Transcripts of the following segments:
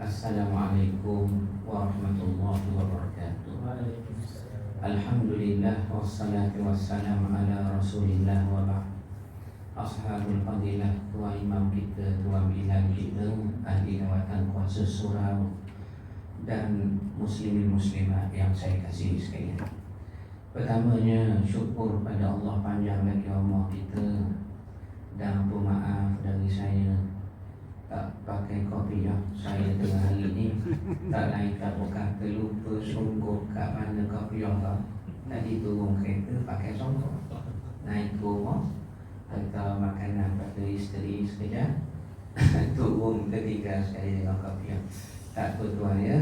Assalamualaikum warahmatullahi wabarakatuh. Alhamdulillah wassalatu wassalamu ala rasulillah wa ba'd. Ashabul fadilah, tua imam kita, tua bilal kita, ahli lawatan kuasa surau, dan muslimin muslimat yang saya kasihi sekalian. Pertamanya syukur pada Allah, panjang lagi umur kita, dan pemaaf dari saya tak pakai kopi ya. Saya tengah hari ni tak naik kat bukan terlupa sungguh kat mana kopi yang tak. Tadi turun kereta pakai songkok, naik ke rumah hantar makanan pada isteri sekejap turun ketiga sekali dengan kopi yang tak bertuan ya.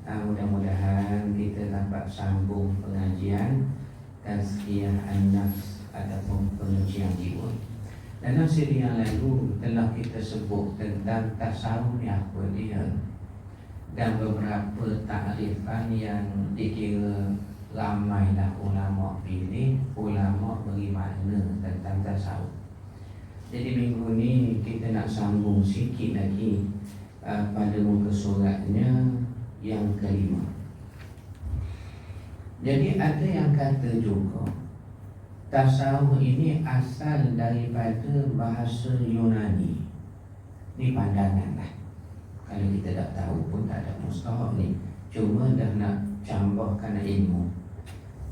Mudah-mudahan kita dapat sambung pengajian tazkiyah an-nafs ataupun pengujian jiwa. Dalam siri yang lalu telah kita sebut tentang tasawuf ni apa dia, dan beberapa takrifan yang dikira ramailah ulama pilih, ulama beri makna tentang tasawuf. Jadi minggu ni kita nak sambung sikit lagi pada muka suratnya yang kelima. Jadi ada yang kata juga tasawuf ini asal daripada bahasa Yunani. Ni pandangan lah. Kalau kita tak tahu pun tak ada mustahak ni, cuma dah nak campurkan ilmu.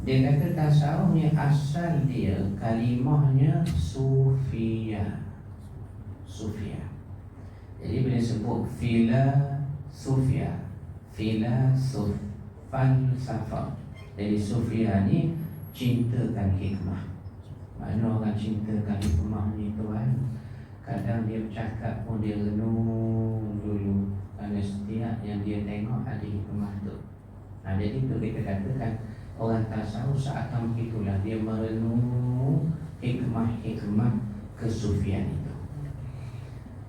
Dia kata tasawuf ni asal dia kalimahnya Sufia. Sufia. Jadi bila sebut Sufia, falsafah. Jadi Sufia ni cintakan hikmah. Mana orang cintakan hikmah ni tuan, kadang dia bercakap pun dia renung dulu, kerana setiap yang dia tengok ada hikmah tu. Jadi tu kita katakan orang tasawuf seakan begitulah, dia merenung hikmah-hikmah kesufian itu.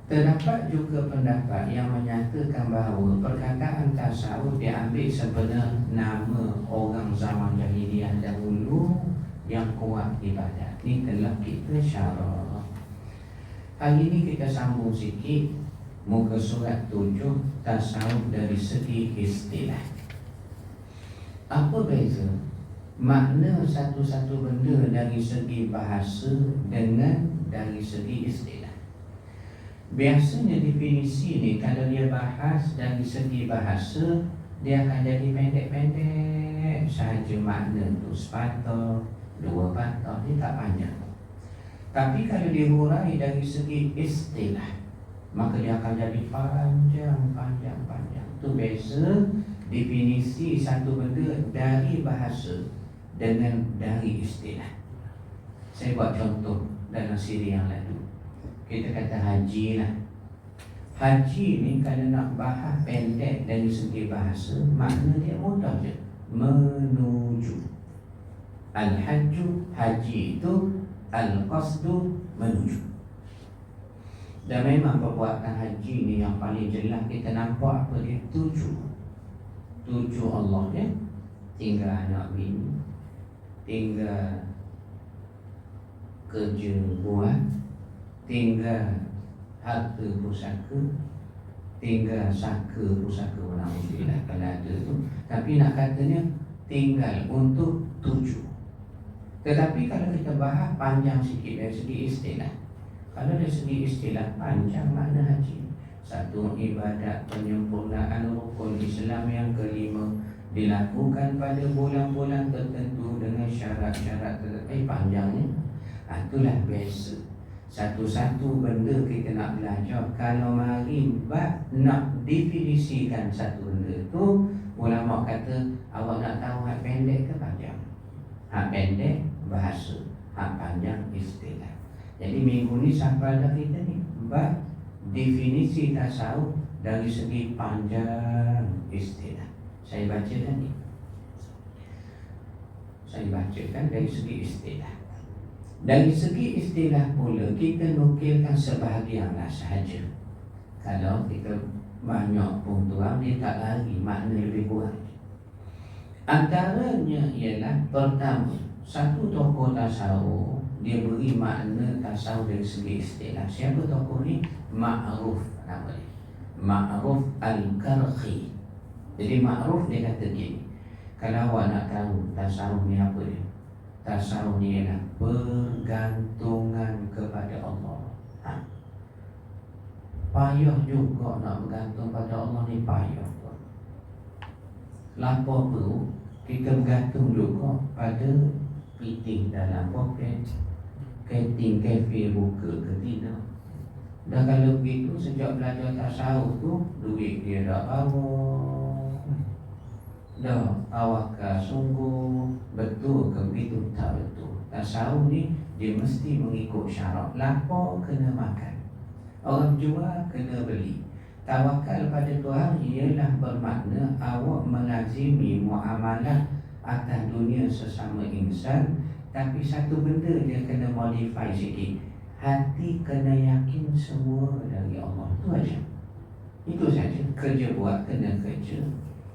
Terdapat juga pendapat yang menyatakan bahawa perkataan tasawuf diambil sebenarnya nama orang zaman jahiliah dahulu yang kuat ibadat. Ini telah kita syarah. Hari ini kita sambung sikit muka surat 7, tasawuf dari segi istilah. Apa beza makna satu-satu benda dari segi bahasa dengan dari segi istilah? Biasanya definisi ni kalau dia bahas dari segi bahasa, dia akan jadi pendek-pendek sahaja makna tu, sepatah, 2 patah, dia tak panjang. Tapi kalau dihurai dari segi istilah, maka dia akan jadi panjang. Itu beza definisi satu benda dari bahasa dengan dari istilah. Saya buat contoh dalam siri yang lalu. Kita kata haji lah. Haji ni kalau nak bahas pendek dari segi bahasa, makna dia mudah je, menuju. Al-hajju, haji itu al-qasdu, menuju. Dan memang perbuatan haji ni yang paling jelas kita nampak apa dia? Tuju Allah ya. Tinggal anak bini, tinggal kerja buat, tinggal harta pusaka, tinggal saka pusaka orang lah kalau ada tu. Tapi nak katanya tinggal untuk tuju. Tetapi kalau kita bahas panjang sikit dari segi istilah, kalau dari segi istilah panjang makna haji, satu ibadat penyempurnaan rukun Islam yang kelima, dilakukan pada bulan-bulan tertentu dengan syarat-syarat tertentu. Panjangnya itulah biasa. Satu-satu benda kita nak belajar, kalau mari nak definisikan satu benda tu, ulama kata awak nak tahu hak pendek ke panjang? Hak pendek bahasa, hak panjang istilah. Jadi minggu ni sampai dah kita ni definisi tasawuf dari segi panjang istilah. Saya bacakan ni. Saya bacakan dari segi istilah. Dari segi istilah pula kita nukilkan sebahagianlah sahaja. Kalau kita banyak pun tuan, dia tak lari makna lebih kurang. Antaranya ialah pertama, satu tokoh tasawuf dia beri makna tasawuf dari segi istilah. Siapa tokoh ni? Ma'ruf nama dia. Ma'ruf Al-Karhi. Jadi Ma'ruf dia kata gini, kalau awak nak tahu tasawuf ni apa dia, tasawuf ni ialah bergantungan kepada Allah. Payah juga nak bergantung pada Allah ni, payah. Lapor perlu kita bergantung juga pada piting dalam poket, keting kafe buka ke tidak. Dan kalau begitu sejak belajar tasawuf tu, duit dia dah bawa, dah awak sungguh betul ke begitu? Tak betul. Tasawuf ni dia mesti mengikut syarat. Lapor kena makan, orang jual kena beli. Tawakal pada Tuhan ialah bermakna awak melazimi muamalah atas dunia sesama insan, tapi satu benda dia kena modify sikit. Hati kena yakin semua dari Allah. Itu aja. Itu saja. Kerja buat kena kerja.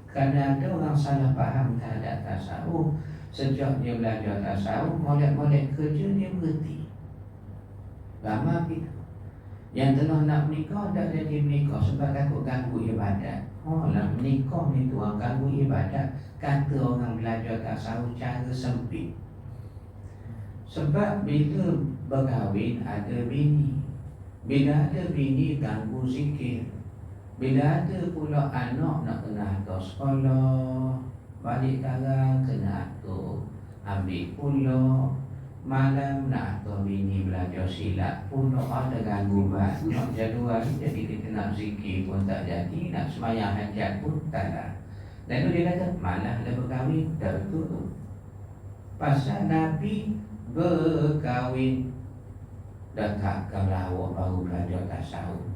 Kerana ada orang salah faham terhadap tasawuf. Sejak dia belajar tasawuf, molek-molek kerja dia berhenti. Lama kita yang telah nak menikah tak jadi menikah sebab takut ganggu ibadat. Nak menikah ni tuan ganggu ibadat. Kata orang belajar tasawuf cara sempit. Sebab bila berkahwin ada bini, bila ada bini ganggu zikir, bila ada pula anak nak kena atur sekolah, balik darah kena atur, ambil pula malam nak atur bini belajar silat pun ada ganggu banyak jadual. Jadi kita nak zikir pun tak jadi, nak semayang hajat pun tak ada. Lalu dia kata malah dah berkahwin. Dah betul tu. Pasal Nabi berkahwin. Dah takkanlah awak baru belajar tasawuf.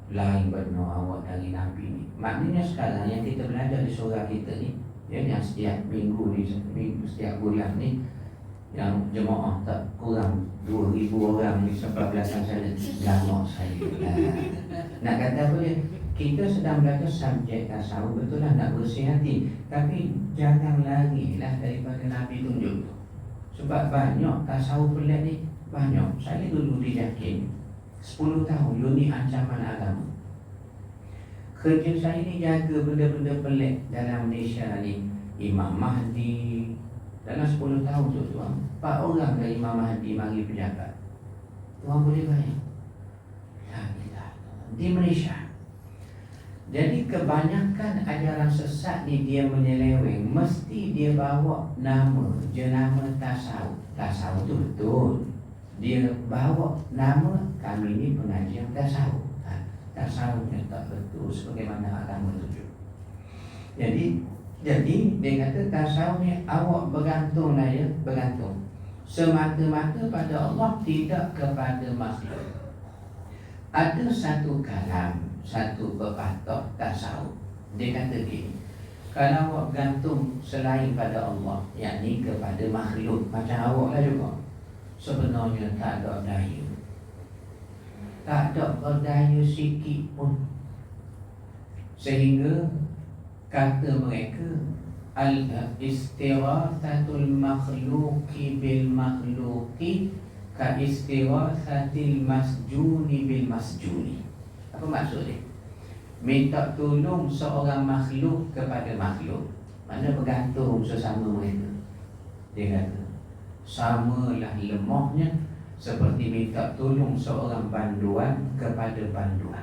Lain benar awak dari Nabi ni. Maknanya sekarang yang kita belajar di surah kita ni, yang setiap minggu ni, setiap bulan ni, yang jemaah tak kurang 2,000 orang ni sebab belakang saya lama saya. Nak kata apa dia? Kita sedang belajar subjek tasawuf, betul lah nak bersih hati, tapi jangan larilah daripada Nabi tunjuk tu. Sebab banyak tasawuf pelik ni, banyak. Saya dulu di Jakin 10 tahun unit ancaman agama. Kerja saya ni jaga benda-benda pelik dalam Malaysia ni. Imam Mahdi dalam 10 tahun tu tuan, 4 orang dari Imam Mahdi mari pejabat. Tuan boleh bayang? Di Malaysia. Jadi kebanyakan ajaran sesat ni dia menyeleweng. Mesti dia bawa nama, jenama tasawuf. Tasawuf tu betul. Dia bawa nama, kami ni pengajian tasawuf. Tasawufnya tak betul sebagaimana agama tunjuk. Jadi dia kata tasawuf ni awak bergantung lah ya, bergantung semata-mata pada Allah, tidak kepada makhluk. Ada satu kalam, satu pepatah tasawuf. Dia kata gini, kalau awak bergantung selain pada Allah, yakni kepada makhluk macam awak lah juga, sebenarnya tak ada daya. Tak ada berdaya sikit pun. Sehingga kata mereka al-istighathatul makhluqi bil makhluqi ka istighathatil masjuni bil masjuni. Apa maksud dia? Minta tolong seorang makhluk kepada makhluk, mana bergantung sesama mereka. Dia kata samalah lemahnya seperti minta tolong seorang banduan kepada banduan.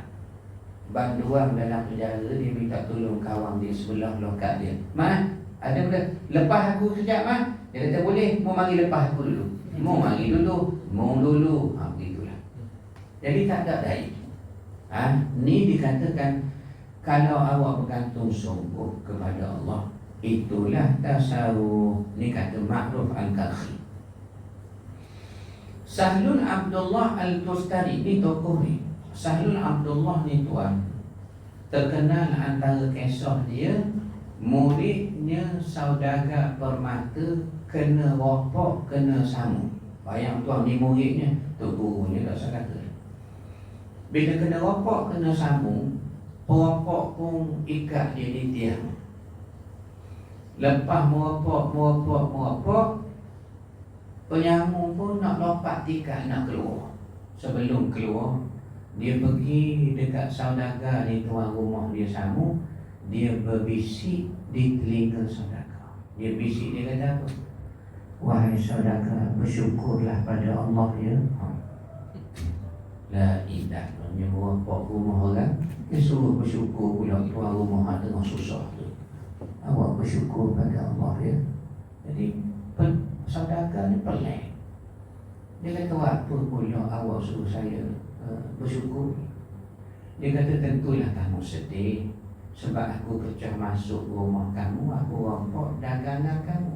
Banduan dalam penjara, dia minta tolong kawan dia sebelah lokat dia. Mat, ada benda, lepas aku sekejap Mat. Dia kata boleh, mau mari lepas aku dulu. Mau mari dulu, mau dulu. Begitulah. Jadi tak ada daya. Ni dikatakan kalau awak bergantung sungguh kepada Allah, itulah tasawuf. Ni kata Ma'ruf Al-Karhi. Sahlul Abdullah Al-Tustari ni tokoh ni. Sahlul Abdullah ni tuan, terkenal antara kisah dia, muridnya saudagar permata kena wapok, kena samuk. Bayang tuan, ni muridnya, tu gurunya tak usah kata. Bila kena wapok, kena samuk, pewapok pun ikat dia di tiang. Lepas mewapok, penyamuk pun nak lompat tikar nak keluar. Sebelum keluar, Dia pergi dekat saudagar ni, tuan rumah dia Samu. Dia berbisik di telinga saudagar. Dia bisik, dia kata apa? Wahai saudagar, bersyukurlah pada Allah ya. La ilah. Dia bawa rumah orang, dia suruh bersyukur pula tuan rumah tengah susah tu. Awak bersyukur pada Allah ya. Jadi saudagar ni pelik. Dia kata apa pula awak suruh saya bersyukur. Dia kata tentulah kamu sedih sebab aku pecah masuk rumah kamu, aku rampok dagangan kamu.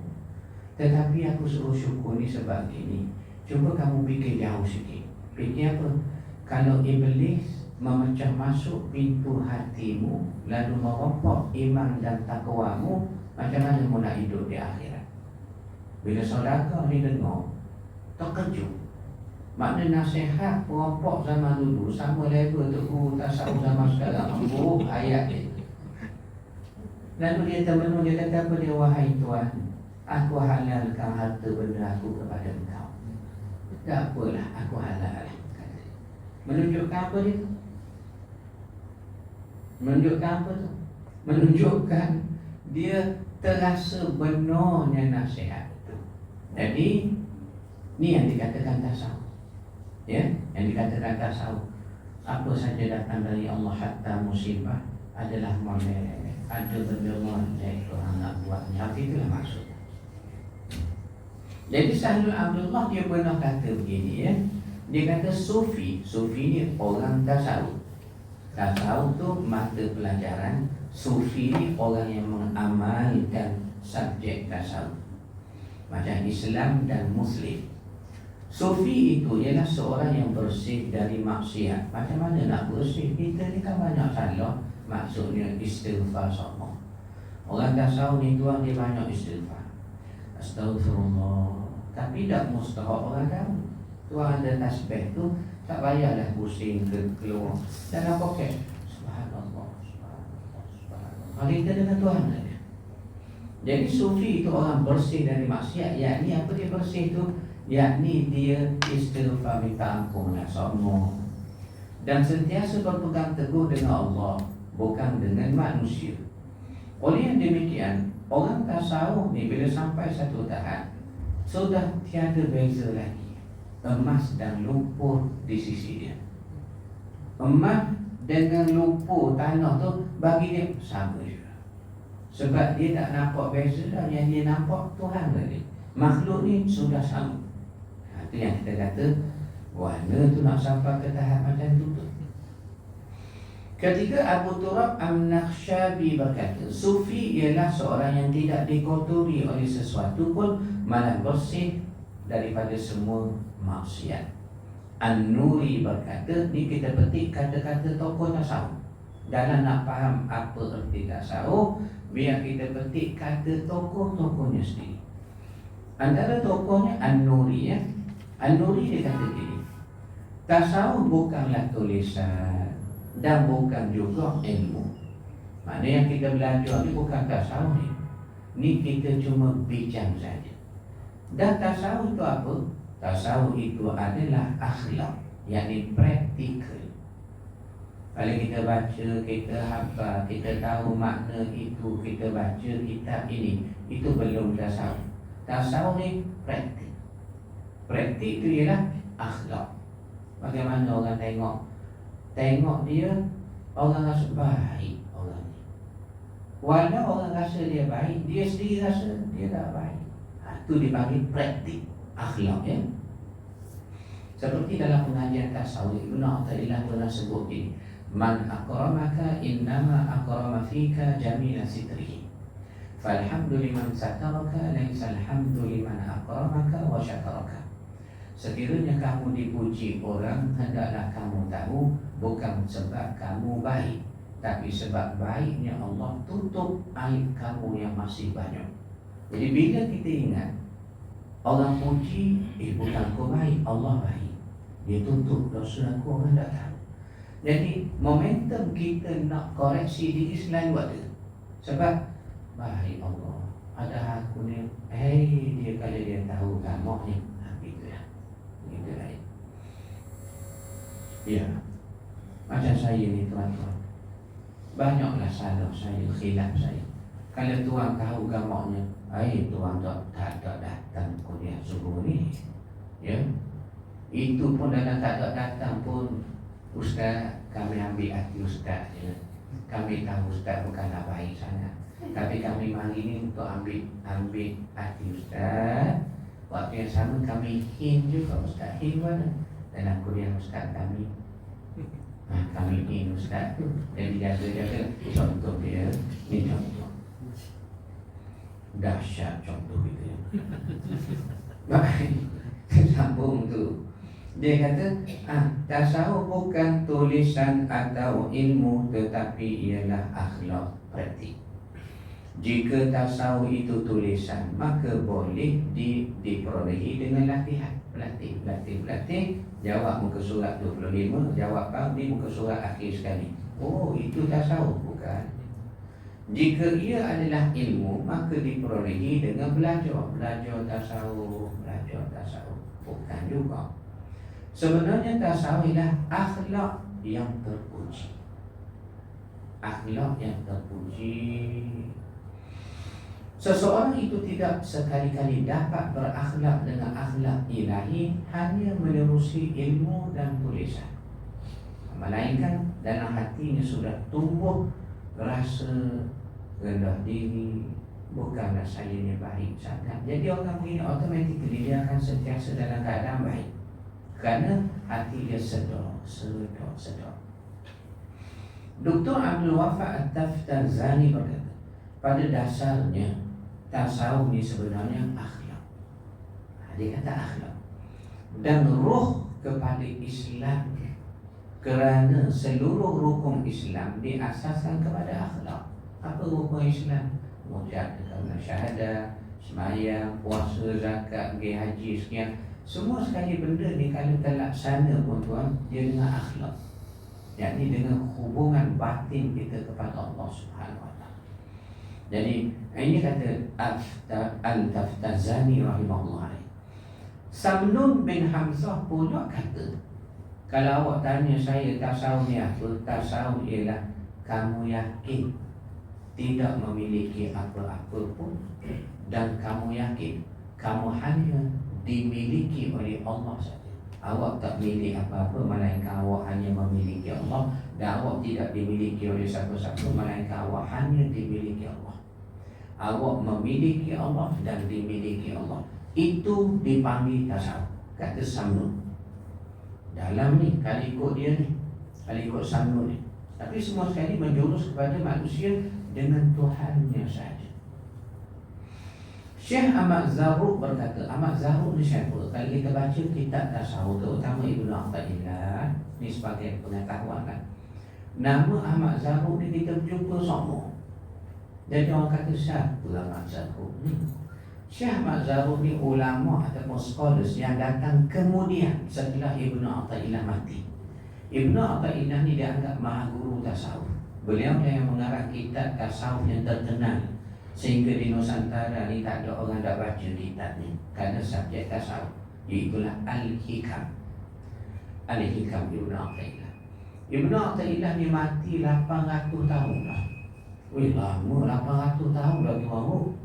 Tetapi aku suruh syukur ni sebab ini. Cuba kamu fikir jauh sikit. Fikir apa? Kalau iblis memecah masuk pintu hatimu lalu merompok iman dan takwamu, macam mana mu nak hidup di akhirat? Bila saudagar ni dengar, terkejut. Makna nasihat perampok zaman dulu sama level tu guru tasawuf zaman sekarang. Buruk ayat ni. Lalu dia termenung, dia kata apa dia? Wahai Tuhan, aku halalkan harta benda aku kepada engkau. Tak apalah, aku halal. Menunjukkan apa dia? Menunjukkan apa tu? Menunjukkan dia terasa benarnya nasihat itu. Jadi ni yang dikatakan tasawuf. Ya, yang dikatakan tasawuf. Apa saja datang dari Allah hatta musibah adalah molek. Ada benda molek orang nak buatnya. Itulah maksudnya. Jadi Sahlul Abdullah dia pernah kata begini ya. Dia kata sufi ni orang tasawuf. Tasawuf tu mata pelajaran. Sufi ni orang yang mengamalkan subjek tasawuf. Macam Islam dan Muslim. Sufi itu ialah seorang yang bersih dari maksiat. Macam mana nak bersih? Kita ni kan banyak salah. Maksudnya istighfar sama. Orang tasawuf ni tuan dia banyak istighfar. Astaghfirullah. Tapi tak mustahak orang tahu. Tuan ada tasbih tu tak payahlah pusing ke keluar dalam poket. Subhanallah, subhanallah, subhanallah. Kalau kita dengan Tuhan saja. Jadi sufi itu orang bersih dari maksiat. Yakni apa dia bersih tu? Yakni dia istighfar, minta ampun, sombong dan sentiasa berpegang teguh dengan Allah, bukan dengan manusia. Oleh yang demikian, orang tasawuf ni bila sampai satu tahap sudah tiada beza lagi emas dan lumpur di sisi dia. Emas dengan lumpur tanah tu bagi dia sama juga. Sebab dia tak nampak beza dah. Yang dia nampak Tuhan tadi. Makhluk ni sudah sama. Itu yang kita kata warna tu nak sampai ke tahap macam tu. Ketiga, Abu Turab An-Nakhshabi berkata, sufi ialah seorang yang tidak dikotori oleh sesuatu pun, malah bersih daripada semua maksiat. An-Nuri berkata, ni kita petik kata-kata tokoh tasawuf. Dalam nak faham apa erti tasawuf, biar kita petik kata tokoh-tokohnya sendiri. Antara tokohnya An-Nuri ya. An-Nuri dia kata gini, tasawuf bukanlah tulisan dan bukan juga ilmu. Maknanya yang kita belajar ni bukan tasawuf ni. Ni kita cuma bincang saja. Dan tasawuf itu apa? Tasawuf itu adalah akhlak, yakni praktikal. Kalau kita baca, kita hafal, kita tahu makna itu, kita baca kitab ini, itu belum tasawuf. Tasawuf ni praktik. Praktik itu ialah akhlak. Bagaimana orang tengok dia, orang rasa baik orang ni. Walau orang rasa dia baik, dia sendiri rasa dia tak baik. Itu dipanggil praktik akhlak ya. Seperti dalam pengajian tasawuf, Ibnu Athaillah pernah sebut ini, man akramaka innama akrama fika jamila sitrihi. Falhamduliman sataraka laisa alhamdu liman akramaka wa syakaraka. Sekiranya kamu dipuji orang, hendaklah kamu tahu bukan sebab kamu baik, tapi sebab baiknya Allah tutup aib kamu yang masih banyak. Jadi bila kita ingat orang puji, bukan kau baik, Allah baik, dia tutup dosa aku, orang tak tahu. Jadi momentum kita nak koreksi diri selalu ada. Sebab baik Allah, ada aku ni, dia kalau dia tahu kamu ni, gitu ya. Ya. Macam saya ni tuan-tuan, banyaklah salah saya, khilaf saya. Kalau tuan tahu gamaknya, tuan tak datang kuliah subuh ni, ya. Itu pun dalam tak datang pun, ustaz, kami ambil hati ustaz, ya. Kami tahu ustaz bukanlah baik sangat, tapi kami mari ni untuk ambil hati ustaz. Waktu yang sama kami hin juga ustaz. Hin mana? Dalam kuliah ustaz kami. Kami hin ustaz. Jadi jaga-jaga contoh dia. Ini contoh. Dahsyat contoh itu ya. Baik. Sambung tu. Dia kata, tasawuf bukan tulisan atau ilmu, tetapi ialah akhlak praktik. Jika tasawuf itu tulisan, maka boleh diperolehi dengan latihan. Berlatih. Jawab muka surat 25, jawab di muka surat akhir sekali. Oh, itu tasawuf, bukan? Jika ia adalah ilmu, maka diperolehi dengan belajar. Belajar tasawuf. Bukan juga. Sebenarnya tasawuf ialah akhlak yang terpuji. Akhlak yang terpuji. Seseorang itu tidak sekali-kali dapat berakhlak dengan akhlak ilahi hanya menerusi ilmu dan tulisan, melainkan dalam hatinya sudah tumbuh rasa rendah diri, bukanlah saya ni baik sangat. Jadi orang begini automatically dia akan sentiasa dalam keadaan baik, kerana hati dia sedar. Dr. Abdul Wafaq At-Taftazani berkata, pada dasarnya tasawuf ni sebenarnya akhlak. Dia kata akhlak dan roh kepada Islam, kerana seluruh rukun Islam diasaskan kepada akhlak. Apa rukun Islam? Mengucapkan syahadah, sembahyang, puasa, zakat, pergi haji, sekian. Semua sekali benda ni kalau terlaksana pun tuan, dia dengan akhlak, yakni dengan hubungan batin kita kepada Allah Subhanahu Wa Taala. Jadi ini kata Al-Taftazani rahimahullah. Samnun bin Hamzah pula kata, kalau awak tanya saya tasawuf ni apa, tasawuf ialah kamu yakin tidak memiliki apa-apa pun, dan kamu yakin kamu hanya dimiliki oleh Allah saja. Awak tak milik apa-apa, melainkan awak hanya memiliki Allah, dan awak tidak dimiliki oleh siapa-siapa, melainkan awak hanya dimiliki Allah. Awak memiliki Allah dan dimiliki Allah. Itu dipanggil tasawuf. Kata Samnun. Dalam ni, kalau ikut dia ni, kalau ikut Samnun ni, tapi semua sekali menjurus kepada manusia dengan Tuhannya saja. Syekh Ahmad Zarruq berkata, Ahmad Zarruq ni siapa? Kalau kita baca kitab tasawuf, terutama Ibnu Athaillah, ni sebagai pengetahuan kan, nama Ahmad Zarruq ni kita jumpa semua. Jadi orang kata siapa Ahmad Zarruq ni? Syekh Ahmad Zarruq ni ulama ataupun scholars yang datang kemudian setelah Ibnu Athaillah mati. Ibnu Athaillah ni dianggap maha guru tasawuf. Beliau yang mengarang kitab tasawuf yang terkenal, sehingga di Nusantara ni tak ada orang dah baca kitab ni kerana subjek tasawuf, iaitulah Al-Hikam. Al-Hikam Ibnu Athaillah. Ibnu Athaillah ni mati 800 tahun dah. Wih, lama 800 tahun dah tuan.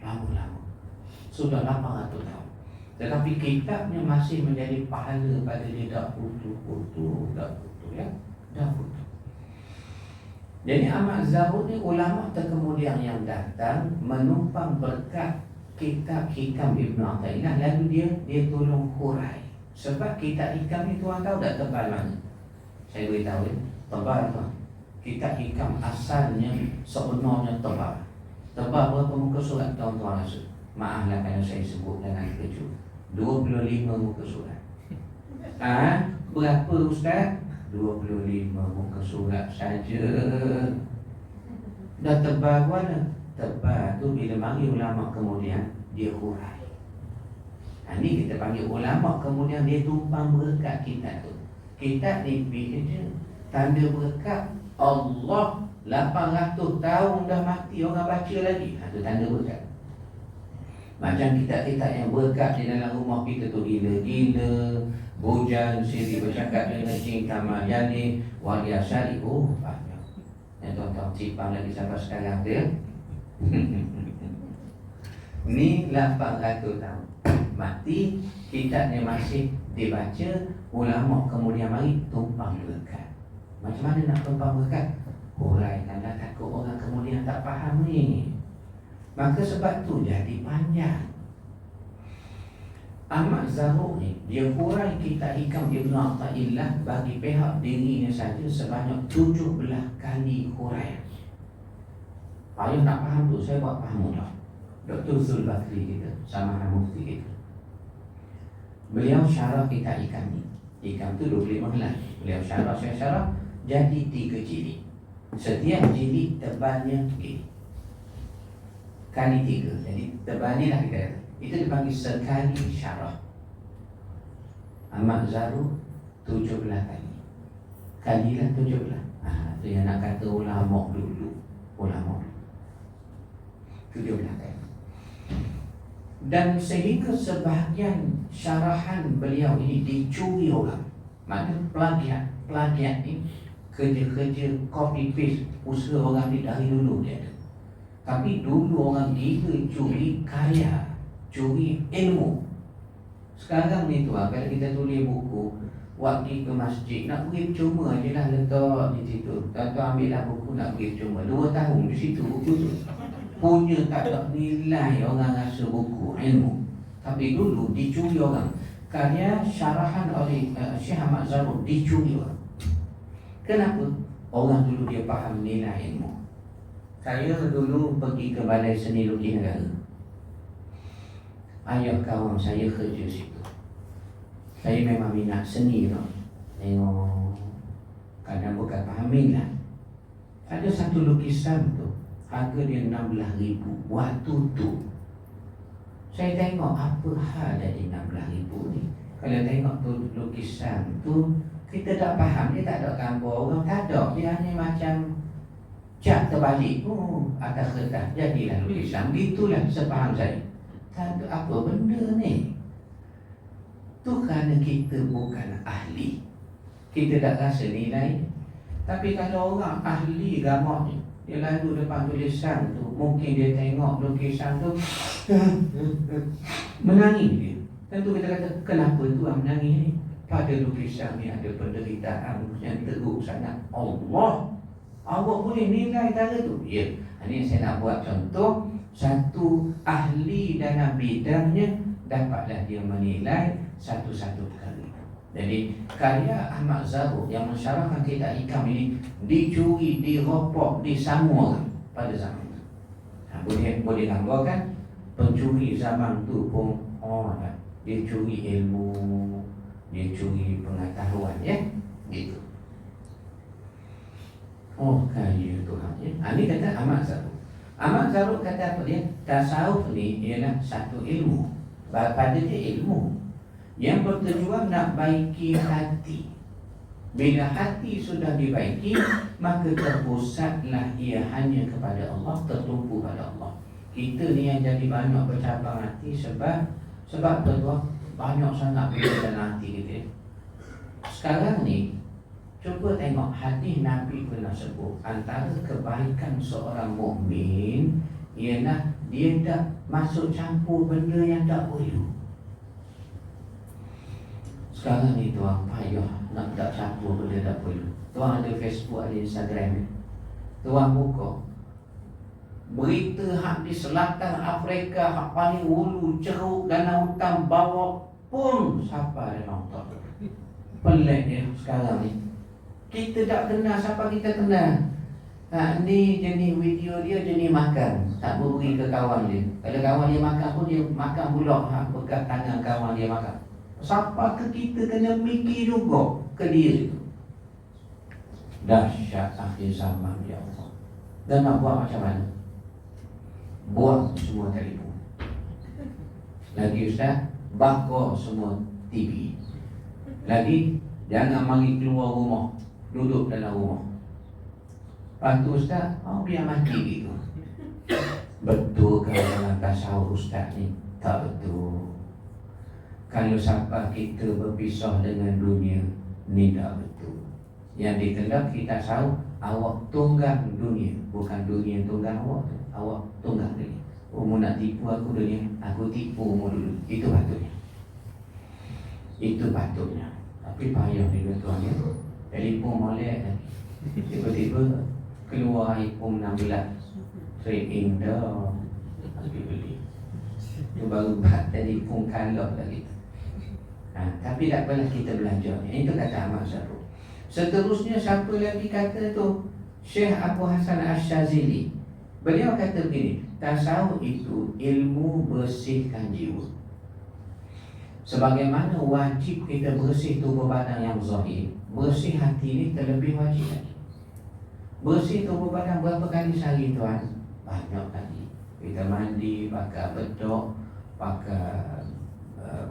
Lama. Sudah 800 tahun. Tetapi kitabnya masih menjadi pahala pada dia. Dah putu ya. Dah putu. Jadi Ahmad Zarruq ni ulama terkemudian yang datang menumpang berkat kitab Hikam Ibnu Athaillah, lalu dia tolong hurai. Sebab kitab Hikam ni tuan tahu tak tebal mana? Saya beritahu ya, tebal tuan. Kitab Hikam asalnya sebenarnya tebal. Tebal berapa muka surat tuan-tuan rasa? Maaflah kalau saya sebut dengan kejut, 25 muka surat. Berapa ustaz? 25 muka surat saja. Dah tebal mana? Tebal tu bila mari ulama kemudian dia hurai. Ini kita panggil ulama kemudian dia tumpang berkat kitab tu. Kitab ni bila tanda berkat Allah 800 tahun dah mati orang baca lagi. Itu tanda berkat. Macam kita yang berkat di dalam rumah kita tu gila-gila, Bojan siri bercakap dengan cinta Mayani, Walia Syari. Oh banyak. Yang tuan-tuan cipang lagi sampai sekarang tu ya. Ni 800 tahun mati, kitabnya masih dibaca. Ulama kemudian mari tumpang berkat. Macam mana nak tumpang berkat? Huraikan dah, takut orang kemudian tak faham ni. Maka sebab tu jadi panjang. Ahmad Zarruq ni dia hurai kitab Hikam Ibn Athaillah bagi pihak dirinya saja sebanyak 17 kali huraian. Payah nak faham tu, saya buat faham mudah. Dr. Zulbakri kita, sama mufti kita, beliau syarah kitab Hikam ni. Hikam tu 25 helai. Beliau syarah, saya syarah, jadi 3 jilid. Setiap jilid tebalnya begini, kali 3. Jadi tebal ni lah kita kata. Itu dipanggil sekali syarah. Ahmad Zarruq 17 kali. Kalilah 17. Itu yang nak kata ulama dulu. Ulama 17 kali. Dan sehingga sebahagian syarahan beliau ini dicuri orang. Mana plagiat ni kerja-kerja copy paste usaha orang ni dari dulu dia ada. Tapi dulu orang gila curi karya, curi ilmu. Sekarang ni tu kalau kita tulis buku, waktu ke masjid nak beri percuma je lah, letak di situ. Tuan-tuan ambil lah buku nak beri percuma 2 tahun di situ buku tu. Punya tak ada nilai, orang rasa buku ilmu. Tapi dulu dicuri orang. Karya syarahan oleh Syekh Ahmad Zarruq dicuri orang. Kenapa? Orang dulu dia faham nilai ilmu. Saya dulu pergi ke Balai Seni Lukis Negara. Ayah kawan saya kerja situ. Saya memang minat seni tau. Tengok, kadang bukan fahamin lah. Ada satu lukisan tu, harga dia 16,000 waktu tu. Saya tengok apa hal dari 16,000 ni. Kalau tengok tu lukisan tu, kita tak faham, dia tak ada gambar orang, tak ada. Dia hanya macam cat terbalik, atas kertas, jadilah lukisan. Gitulah sepaham saya. Tak ada apa benda ni. Tu kerana kita bukan ahli, kita tak rasa nilai. Tapi kalau orang ahli gambar ni, dia lalu depan tulisan tu, mungkin dia tengok lukisan tu menangis dia. Tentu kita kata, kenapa tuan menangis ni? Pada lukisan ni ada penderitaan yang teruk sangat. Allah boleh nilai cara tu? Ya. Ini saya nak buat contoh. Satu ahli dalam bidangnya dapatlah dia menilai satu-satu perkara. Jadi karya Ahmad Zarruq yang mensyarahkan kitab Hikam ini dicuri, diropok, disamur pada zaman itu. Boleh gambarkan pencuri zaman tu pun dia curi ilmu, dia curi pengetahuan, ya, gitu. Kaya Tuhan, ya. Ini kata Ahmad Zarruq. Ahmad Zarruq kata apa dia? Tasawuf ni ialah satu ilmu. Pada dia ilmu yang bertujuan nak baiki hati. Bila hati sudah dibaiki, maka terpusatlah ia hanya kepada Allah, tertumpu pada Allah. Kita ni yang jadi banyak bercabang hati sebab betul banyak sangat benda dalam hati kita. Sekarang ni cuba tengok hadis Nabi pernah sebut, antara kebaikan seorang mukmin ialah dia tak masuk campur benda yang tak perlu. Sekarang ni tuan payah nak tak campur benda tak perlu. Tuan ada Facebook, ada Instagram, tuan buka berita hak di selatan Afrika, hak paling hulu, ceruk, danau hutan, bawah pun siapa ada nonton. Pelik ya sekarang ni. Kita tak kenal siapa kita kenal. Ni jenis video dia, jenis makan, tak beri ke kawan dia. Kalau kawan dia makan pun dia makan pula bekas tangan kawan dia makan. Siapa ke kita kena mikir juga ke dia itu. Dahsyat akhir zaman ya Allah. Dan nak buat macam mana? Buang semua telefon. Lagi Ustaz, bakar semua TV. Lagi jangan mari keluar rumah, duduk dalam rumah. Lepas tu Ustaz, biar mati gitu. Betul kalau dalam tasawuf tahu ustaz ni. Tak betul. Kalau sampai kita berpisah dengan dunia, ni tak betul. Yang dikenal kita tahu, awak tunggang dunia, bukan dunia tunggang awak tu. Awak tunggang dunia. Mu nak tipu aku dunia, aku tipu mu dulu. Itu patutnya. Itu patutnya. Tapi payah ni tuan ya. Telefon molek kan. Tiba-tiba keluar iPhone 16 trade-in dah. Pergi beli. Itu baru telefon kalot lagi. Tapi tak apalah, kita belajar. Itu kata Ahmad Syarul. Seterusnya siapa lagi kata tu? Syekh Abu Hasan Ash-Shazili. Beliau kata begini, tasawuf itu ilmu bersihkan jiwa. Sebagaimana wajib kita bersih tubuh badan yang zahir, bersih hati ini terlebih wajib lagi. Bersih tubuh badan berapa kali sehari tuan? Banyak kali. Kita mandi, pakai bedok, pakai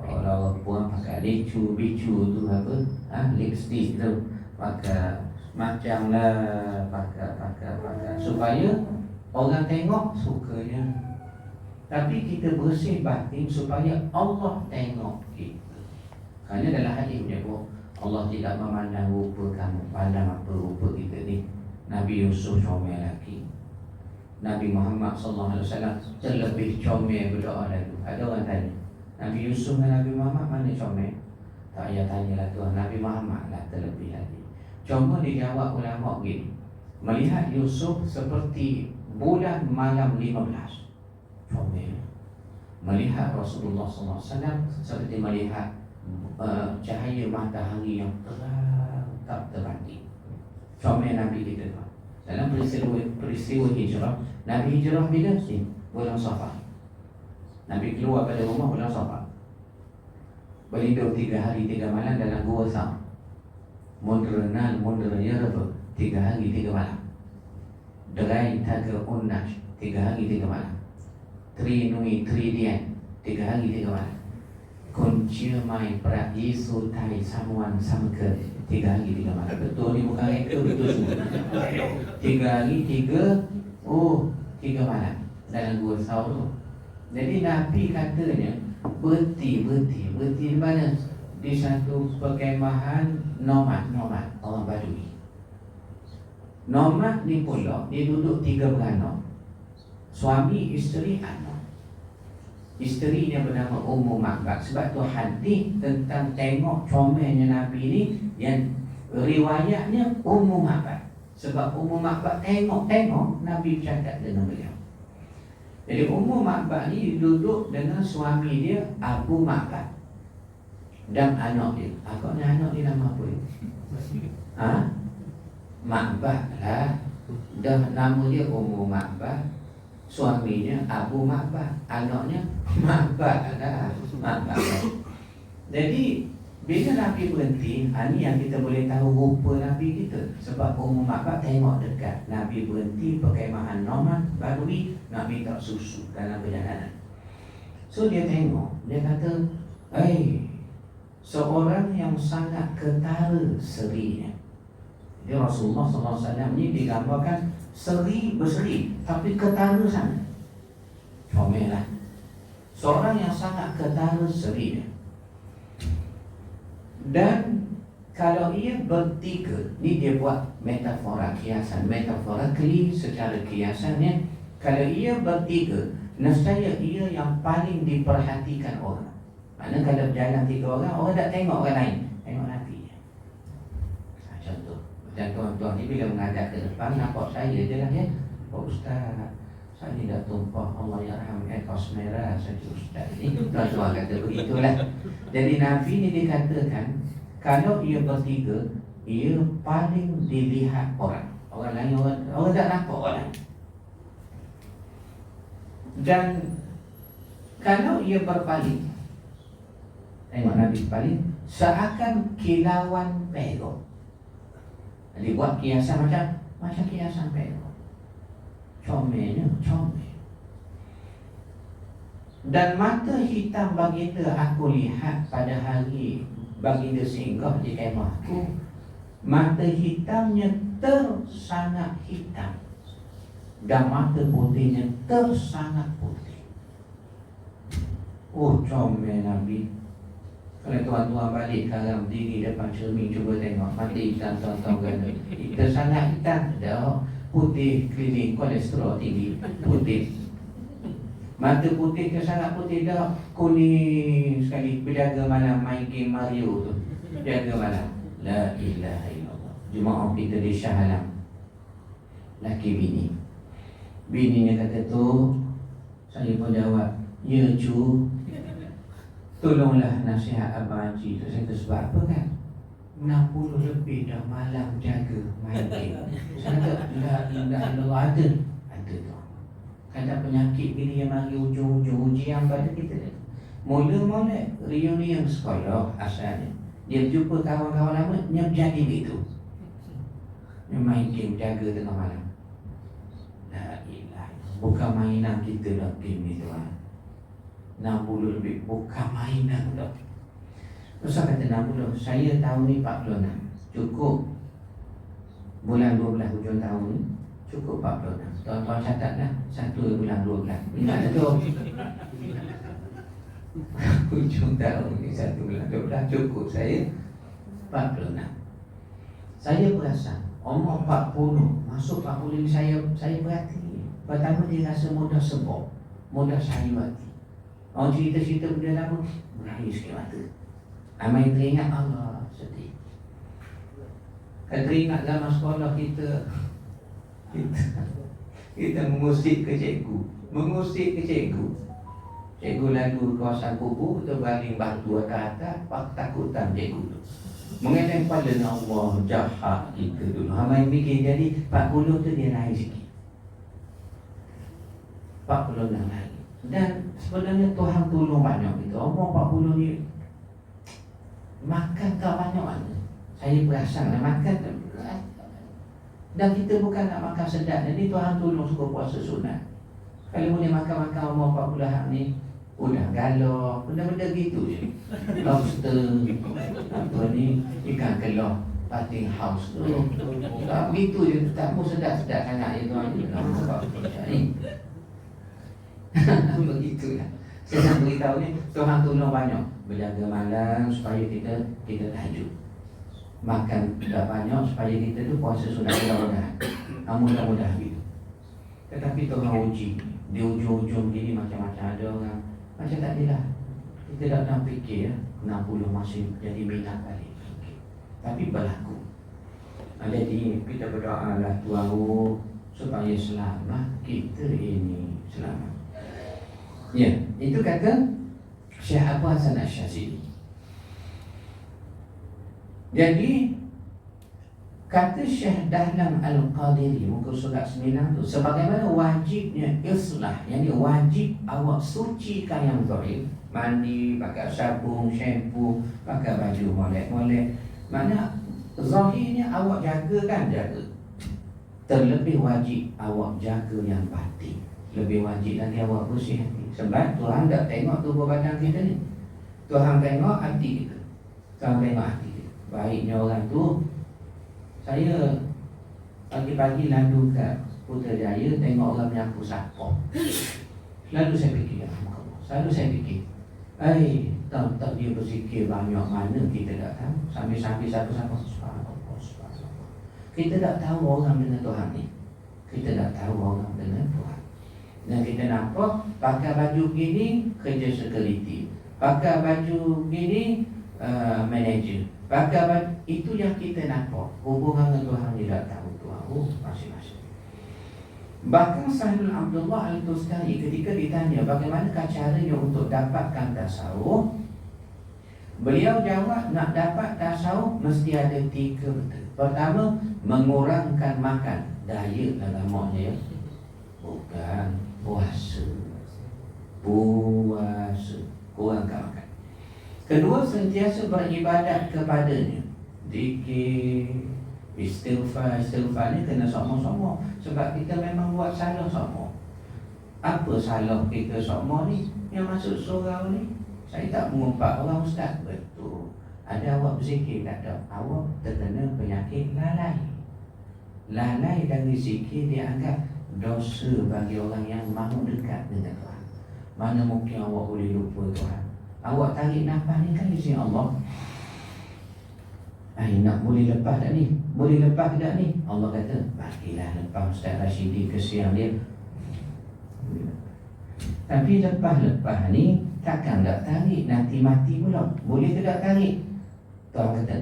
orang puan pakai bicu tu apa? Lipstick tu, pakai macam lah, pakai supaya orang tengok sukanya. Tapi kita bersih batin supaya Allah tengok kita. Kerana dalam hadis dia pun Allah tidak memandang rupa kamu, pandang apa rupa kita ni. Nabi Yusuf comel lagi. Nabi Muhammad SAW terlebih comel berdoa lalu. Ada orang tanya, Nabi Yusuf dan Nabi Muhammad mana comel? Tak payah tanyalah tuan, Nabi Muhammad lah terlebih lagi. Cuma dijawab ulama begini, melihat Yusuf seperti bulan malam 15, comel. Melihat Rasulullah SAW seperti melihat cahaya matahari yang terang tak terbanding. Comel Nabi kita tuan. Dalam peristiwa hijrah, Nabi hijrah bila? Bulan Safar. Nabi keluar pada rumah bulan Safar. Berlindung 3 hari 3 malam dalam gua Sam. Mundranya apa? 3 hari 3 malam. Derai taga unnash 3 hari 3 malam. Trinui tridian 3 hari 3 malam. Kunci mai prahisu tai samuan samke 3 hari 3 malam. Betul ni bukan itu, betul semua. 3 hari 3 malam dalam gua Sam tu. Jadi Nabi katanya berhenti di mana? Di satu perkemahan nomad orang Badui. Nomad ni pula dia duduk 3 beranak, suami, isteri, anak. Isterinya bernama Ummu Ma'bad. Sebab tu hadis tentang tengok comelnya Nabi ni yang riwayatnya Ummu Ma'bad. Sebab Ummu Ma'bad tengok Nabi bercakap dengan beliau. Jadi Ummu Ma'bad ni duduk dengan suami dia Abu Ma'bad dan anak dia. Agaknya anak dia nama apa dia? Ma'bad lah. Dan nama dia Ummu Ma'bad, suaminya Abu Ma'bad, anaknya Ma'bad lah. Ma'bad. Jadi bila Nabi berhenti, ini yang kita boleh tahu rupa Nabi kita. Sebab Ummu Ma'bad tengok dekat Nabi berhenti perkemahan nomad Badui nak minta susu dalam perjalanan. So dia tengok, dia kata, seorang yang sangat ketara serinya. Dia Rasulullah SAW ni digambarkan berseri, tapi ketara sangat. Comel lah. Seorang yang sangat ketara serinya. Dan kalau ia bertiga, ni dia buat metafora kiasan, metaforically secara kiasannya, kalau ia bertiga, nescaya ia yang paling diperhatikan orang. Mana kalau berjalan 3 orang tak tengok orang lain, tengok Nabi. Contoh, macam tuan-tuan ni bila menghadap ke depan, nampak saya je lah ya. Pak Ustaz, saya ni dah tumpah, Allah yarham ekos merah saja Ustaz ni. Tuan-tuan kata begitulah. Jadi Nabi ni dikatakan, kalau ia bertiga, ia paling dilihat orang. Orang lain, orang tak nampak orang. Dan kalau ia berpaling, tengok Nabi berpaling, seakan kilauan perak. Jadi buat kiasan macam kiasan perak. Comelnya, comel. Dan mata hitam baginda aku lihat pada hari baginda singgah di kemahku. Mata hitamnya sangat hitam dan mata putihnya sangat putih. Oh, comel Nabi. Kalau tuan-tuan balik sekarang diri depan cermin, cuba tengok mata hitam tuan-tuan ganda. Kita sangat hitam dah. Putih klinik kolesterol tinggi. Putih. Mata putih ke sangat putih dah. Kuning sekali. Berjaga malam main game Mario tu. Jaga malam. La ilaha illallah. Jemaah kita di Shah Alam. Laki bini. Bininya kata tu, saya pun jawab, ya cu, tolonglah nasihat Abang Haji tu. Saya kata sebab apa kan? 60 lebih dah malam jaga main game. Saya kata, la ilaha illallah, ada tu. Ada penyakit gini yang mari ujung-ujung ujian pada kita. Mula-mula reunion sekolah asalnya, dia jumpa kawan-kawan lama, dia jadi begitu. Dia main game jaga tengah malam. La ilaha, bukan mainan kita dah game ni tuan. 60 lebih, bukan mainan dah. Masa kata 60, saya tahun ni 46. Cukup bulan 12 hujung tahun ni, cukup 46. Tuan-tuan catatlah, 1 bulan 12. Ingat tu. Hujung tahun ni 1 bulan 12, cukup saya 46. Saya perasan umur 40 masuk 45 saya berhati. Pertama dia rasa mudah sebab, mudah sayu hati. Orang cerita-cerita benda lama, berair sikit mata. Amai teringat, Allah sedih. Kan teringat zaman sekolah kita mengusik ke cikgu. Cikgu lalu kawasan kubur, kita baling batu atas, takutan cikgu tu. Mengenai pada Allah jahat kita dulu. Hamai mikir jadi 40 tu dia naik sikit. 40 dah naik. Dan sebenarnya Tuhan tolong banyak kita. Umur 40 ni makan tak banyak mana. Saya perasan nak makan tak. Dan kita bukan nak makan sedap. Jadi Tuhan tolong suka puasa sunat. Kalau boleh makan-makan umur 40 ni, udah galau, benda-benda gitu je. Lobster, apa ni, ikan keloh, pating house tu. Begitu je, tak mau sedap-sedap sangat je tuan. Begitulah. Saya nak beritahu ni, Tuhan tolong banyak. Berjaga malam supaya kita tahajud. Makan tak banyak supaya kita tu puasa sunat mudah-mudahan. Mudah-mudahan gitu. Tetapi Tuhan uji. Di ujung-ujung gini macam-macam ada orang macam tak adalah. Kita tak pernah fikir 60 masih jadi minat balik. Tapi berlaku. Jadi kita berdoalah Tuhan supaya selamat kita ini selamat. Ya, itu kata Syekh Abu Hasan Asy-Syadzili. Jadi kata Syekh Dahlan Al-Qadiri muka surat 9 tu, sebagaimana wajibnya islah, yang wajib awak sucikan yang zahir, mandi, pakai sabun, shampoo, pakai baju molek-molek. Mana zahirnya awak jaga. Terlebih wajib awak jaga yang batin. Lebih wajib lagi awak bersih hati. Sebab Tuhan tak tengok tubuh badan kita ni. Tuhan tengok hati kita. Tuhan tengok hati kita. Baiknya orang tu, saya pagi-pagi lalu kat Putrajaya tengok orang menyapu sampah. Lalu saya fikir, selalu saya fikir, tak dia berzikir banyak mana kita tak tahu. Sambil-sambil sapu-sapu, subhanallah. Kita tak tahu orang dengan Tuhan ni. Kita tak tahu orang dengan Tuhan. Dan kita nampak pakai baju gini kerja security, pakai baju gini manager, pakai baju, itu yang kita nampak. Hubungan dengan Tuhan tidak tahu Tuhan masing-masing. Bahkan Sayyidul Abdullah Al-Tustari ketika ditanya bagaimana caranya untuk dapatkan tasawuf, beliau jawab nak dapat tasawuf mesti ada 3 benda. Pertama, mengurangkan makan. Diet lah namanya, bukan puasa. Kurangkan makan. Kedua, sentiasa beribadat kepadanya. Zikir, istighfar ni kena sama-sama. Sebab kita memang buat salah sama. Apa salah kita sama ni? Yang masuk surau ni, saya tak mengumpat orang ustaz. Betul. Ada awak berzikir tak ada? Awak terkena penyakit lalai. Lalai dari zikir dianggap dosa bagi orang yang mahu dekat dengan Tuhan. Mana mungkin awak boleh lupa Tuhan? Awak tarik nafas ni kan izin Allah. Nak boleh lepas tak ni? Boleh lepas tak ni? Allah kata, bagilah lepas Ustaz Rashidi kesian dia. Tapi lepas-lepas ni takkan tak tarik, nanti mati pula. Boleh ke tak tarik? Tuhan kata,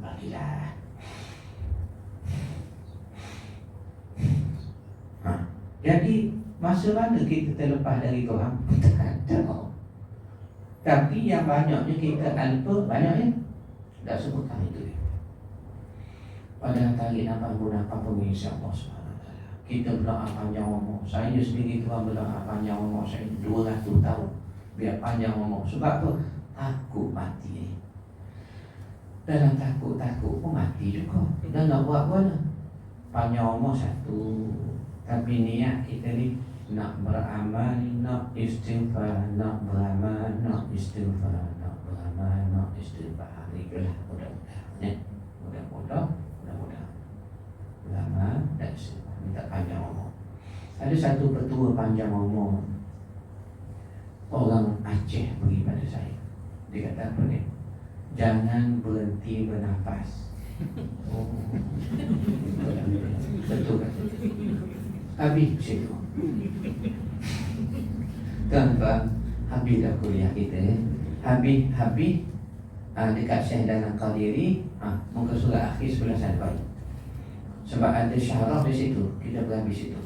bagilah. Jadi masa mana kita terlepas dari Tuhan? Tak ada. Tapi yang banyaknya kita alpa, banyaknya tak sebutkan itu. Padahal tarik nafas guna apa pun insya-Allah SWT. Kita berdoa panjang umur. Saya sendiri Tuhan berdoa panjang umur saya 200 tahun. Biar panjang umur. Sebab apa? Takut mati. Dalam takut-takut pun mati juga. Dan nak buat apa? Panjang umur satu. Tapi niat kita ni nak beramal, nak istighfar, nak beramal, nak istighfar, nak beramal, nak istighfar. Itulah mudah-mudahan ya. Mudah-mudahan beramal dan istighfar. Minta panjang umur. Ada satu petua panjang umur, orang Aceh beri pada saya. Dia kata apa ni? Jangan berhenti bernafas. Oh, betul kan? Habis situ. Tuan-tuan, habis dah kuliah kita. Habis dekat Syekh Dalam Qadiri, muka surah akhir 11 baik. Sebab ada syarah di situ, kita berhabis situ.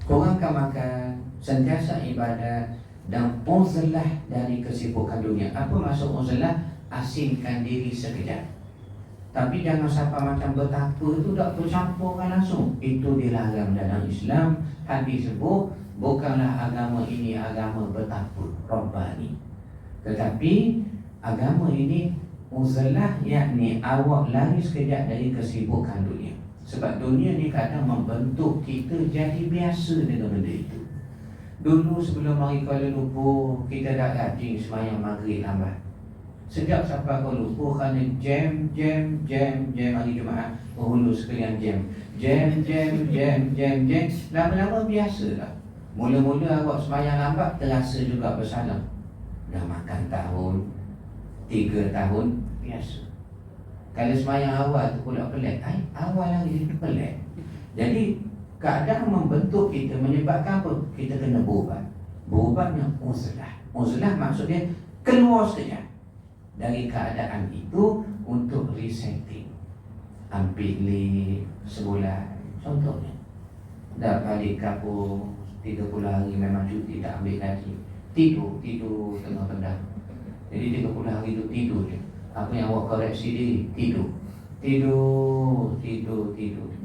Korang akan makan, sentiasa ibadah dan uzlah dari kesibukan dunia. Apa maksud uzlah? Asingkan diri sekejap. Tapi jangan sampai macam betapa itu tak tercampurkan langsung. Itu dilarang dalam Islam. Hadis sebut, bukanlah agama ini agama betapa Rabbani. Tetapi agama ini uzlah, yakni awak lari sekejap dari kesibukan dunia. Sebab dunia ni kadang membentuk kita jadi biasa dengan benda itu. Dulu sebelum mari Kuala Lumpur, kita dah rajin sembahyang maghrib lambat. Sejak sampai Kuala Lumpur kerana jam hari Jumaat, Hulu sekalian jam. Lama-lama biasa lah. Mula-mula awak sembahyang lambat terasa juga bersalah. Dah makan tahun 3 tahun biasa. Kalau sembahyang awal tu pula pelik, awal lagi pelik. Jadi keadaan membentuk kita menyebabkan apa? Kita kena berubat. Berubatnya uzlah. Uzlah maksudnya keluar sekejap dari keadaan itu untuk resetting. Ambil leave sebulan contohnya. Dah balik kampung 30 hari memang cuti, tak ambil gaji. Tidur tengah tendang. Jadi 30 hari itu tidur je. Apa yang awak koreksi diri? Tidur.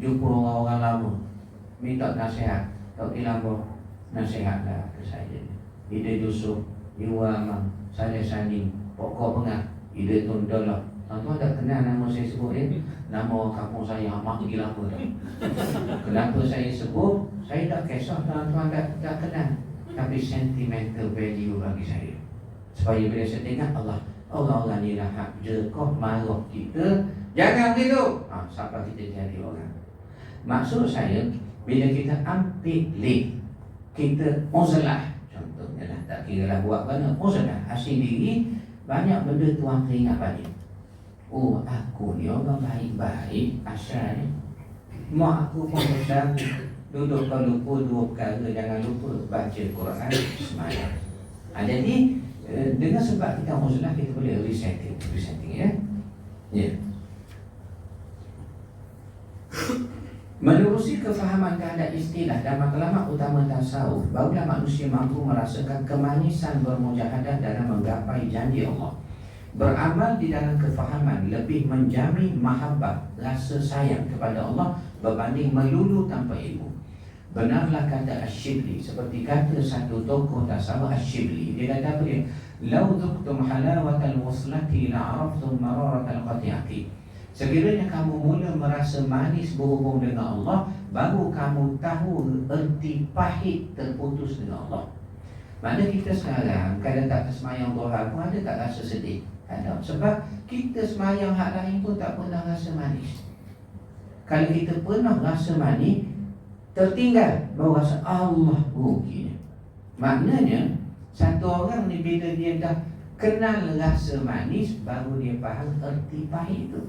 Jumpa orang-orang lama, minta nasihat. Tak lama, nasihatlah ke saya. Ide Yusuf, Iwamang, Saleh Sani, pokok pengat, ide Tundolah. Tuan-tuan tak kenal nama saya sebut nama orang kampung saya amat lagi lama dah. Kenapa saya sebut? Saya tak kisah tuan-tuan tak kenal. Tapi sentimental value bagi saya. Supaya bila saya tengok Allah, orang-orang ni lah hak jekoh marah kita. Jangan begitu. Sampai kita jadi orang. Maksud saya, bila kita ambil leave, kita uzlah. Contohnya lah, tak kira lah buat mana, uzlah. Asing diri, banyak benda tuan teringat balik. Oh, aku ni orang baik-baik asalnya. Mak aku pun besar, duduk kalau lupa 2 perkara, jangan lupa baca Quran, sembahyang. Jadi dengan sebab kita uzlah, kita boleh resetting ya. Menerusi kefahaman keadaan istilah dan matlamat utama tasawuf, barulah manusia mampu merasakan kemanisan bermujahadah dalam menggapai janji Allah. Beramal di dalam kefahaman lebih menjamin mahabbah, rasa sayang kepada Allah berbanding melulu tanpa ilmu. Benarlah kata Asy-Syibli, seperti kata satu tokoh tasawuf Asy-Syibli. Dia kata apa dia? Lau dhuqtum halawatal waslati la'araftum mararatal qati'ati. Sekiranya kamu mula merasa manis berhubung dengan Allah, baru kamu tahu erti pahit terputus dengan Allah. Mana kita sekarang kadang tak tersemayang duha pun ada tak rasa sedih? Ada. Sebab kita semayang hak lain pun tak pernah rasa manis. Kalau kita pernah rasa manis, tertinggal baru rasa Allah ruginya. Maknanya Satu orang ni bila dia dah kenal rasa manis, baru dia faham erti pahit tu.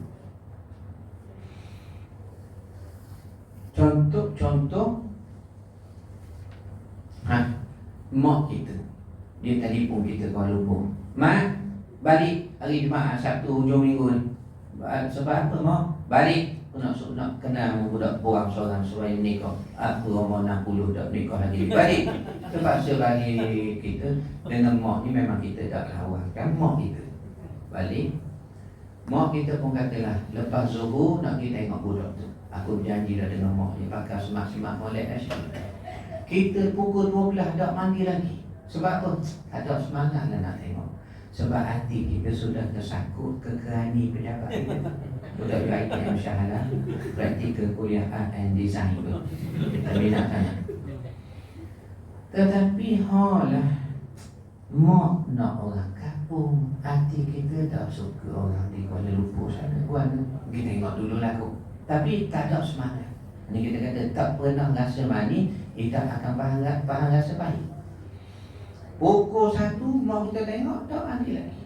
Contoh mak kita, dia telefon kita Kuala Lumpur, "Mak, balik hari Jumaat, Sabtu, hujung minggu ni." "Sebab apa, Mak?" "Balik, aku nak kenal budak orang seorang supaya menikah. Aku umur 60 dah menikah lagi." "Balik." Terpaksa balik kita. Dengan mak ni memang kita tak lawankan mak kita. Balik. Mak kita pun katalah, lepas Zuhur nak pergi tengok budak tu. Aku berjanji dah dengan mak ni, pakai semak-semak molek dah syuk. Kita pukul 12 tak mandi lagi. Sebab apa? Tak ada semangat lah nak tengok. Sebab hati kita sudah tersangkut ke kerani pejabat kita. Budak ITM Syahalah, praktikal kuliah Art and Design tu, kita minat sangat. Tetapi lah, mak nak orang kampung, hati kita tak suka orang di Kuala Lumpur sana. Puan, kita tengok dulu lah aku. Tapi tak ada semangat. Ini kita kata tak pernah rasa manis, kita akan faham rasa pahit. Pukul 1 mak kita tengok tak mandi lagi.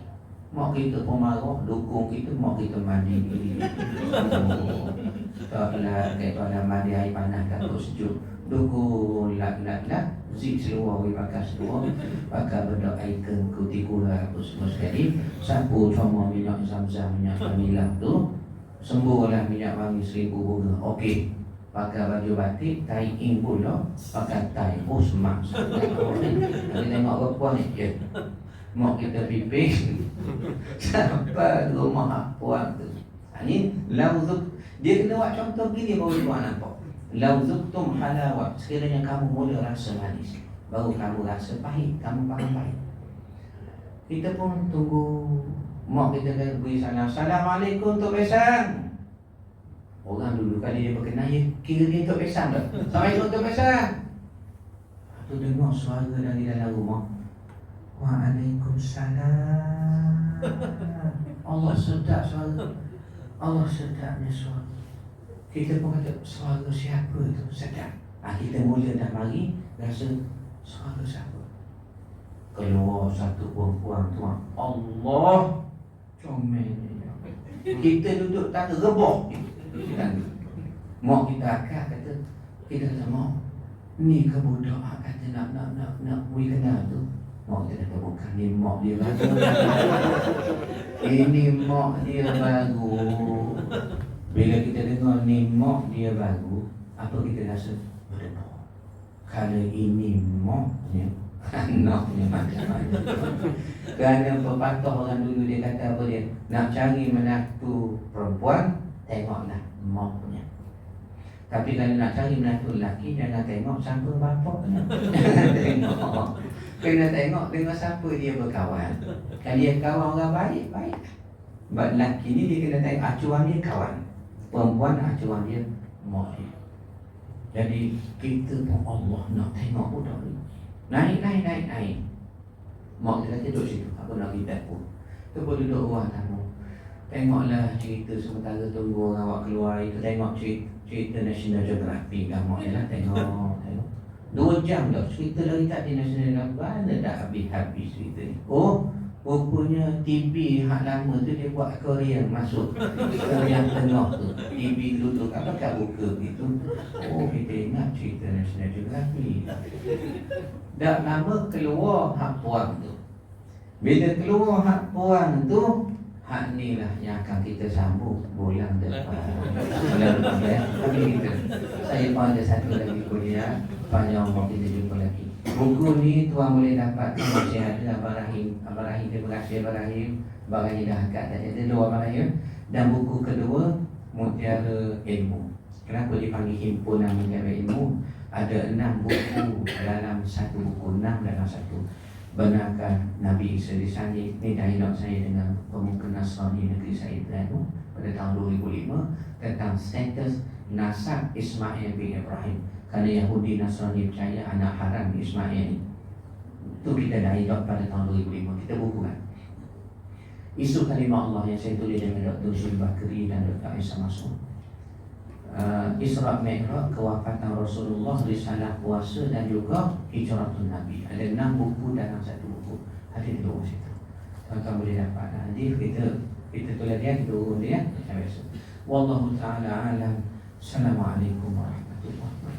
Mak kita pun marah, dukung kita, mak kita mandi. Taklah kata mandi air panas takut sejuk. Dukung lak zik seluar pakai seluar, pakai benda icon kutikula apa semua sekali. Sapu cuma minyak zam-zam, minyak vanila tu. Sembuhlah minyak wangi 1000 bunga. Okey. Pakai baju batik, tie in pula, pakai tie. Oh, semak. Nanti tengok perempuan ni, ya. Mak kita pipis sampai rumah puan tu. Ini lauzuk. Dia kena buat contoh gini baru tuan nampak. Lauzuktum halawat. Sekiranya kamu mula rasa manis, baru kamu rasa pahit, kamu faham pahit. Kita pun tunggu mak kita kata beri salam. "Assalamualaikum Tok Besang." Orang dulu kali dia berkenal, ya kira dia Tok Besang tak? "Assalamualaikum Tok Besang." Tu dengar suara dari dalam rumah. "Waalaikumsalam." Allah sedap suara. Allah sedapnya suara. Kita pun kata, suara siapa tu? Sedap. Kita mula dah mari rasa suara siapa. Keluar satu perempuan tu, Allah comelnya. Kita duduk tak rebah. Mak kita akak kata, kita kata, "Mak, ni ke budak kata nak bui kenal tu?" Mak kita kata, "Bukan, ni mak dia baru." Ini mak dia baru. Bila kita dengar ni mak dia baru, apa kita rasa? Berdebar. Kalau ini maknya, anaknya macam-macam. Kerana pepatah orang dulu dia kata apa dia? Nak cari menantu perempuan, tengoklah maknya. Tapi kalau nak cari menantu lelaki, jangan tengok siapa bapaknya. Jangan tengok. Kena tengok dengan siapa dia berkawan. Kalau dia kawan orang baik, baik. Sebab lelaki ni dia kena tengok acuan dia kawan. Perempuan acuan dia mak dia. Jadi kita pun Allah nak tengok budak ni. Naik. Mak kita duduk situ. Aku nak pergi dapur. Tu pun duduk ruang tamu. Tengoklah cerita sementara tunggu orang awak keluar itu. Tengok cerita National Geographic kan mak dia lah. Tengok 2 jam dah cerita dari tadi National Geographic. Mana dah habis cerita ni. Oh, rupanya TV hak lama tu dia buat Korean masuk yang tengah tu. TV duduk apakah buka gitu. Oh, kita ingat cerita National Geographic. Dah lama keluar hak puang tu. Bila keluar hak puang tu, hak ni lah yang akan kita sambung bulan depan. Bulan depan ya. Tapi kita, saya pun ada satu lagi kuliah panjang waktu kita jumpa lagi. Buku ni tuan boleh dapat masih ada Abang Rahim. Abang Rahim, terima kasih Abang Rahim. Abang Rahim dah angkat tadi. Ada 2 Abang Rahim. Dan buku kedua, Mutiara Ilmu. Kenapa dipanggil Himpunan Mutiara Ilmu? Ada 6 buku dalam satu buku. 6 dalam satu. Benarkah Nabi Isa disalib? Ini dialog saya dengan pemuka Nasrani negeri saya Terengganu pada tahun 2005 tentang status nasab Ismail bin Ibrahim. Kerana Yahudi Nasrani percaya anak haram Ismail. Itu kita dialog pada tahun 2005. Kita buku kan. Isu kalimah Allah yang saya tulis dengan Dr. Zul Bakri dan Dr. Aisyah Masud. Isra Mi'raj, kewafatan Rasulullah, risalah puasa dan juga hijratun Nabi. Ada 6 buku dalam satu buku. Ada di bawah situ. Tuan-tuan boleh dapat hadis, kita tulis dia, kita urut dia macam biasa. Wallahu taala alam. Assalamualaikum warahmatullahi wabarakatuh.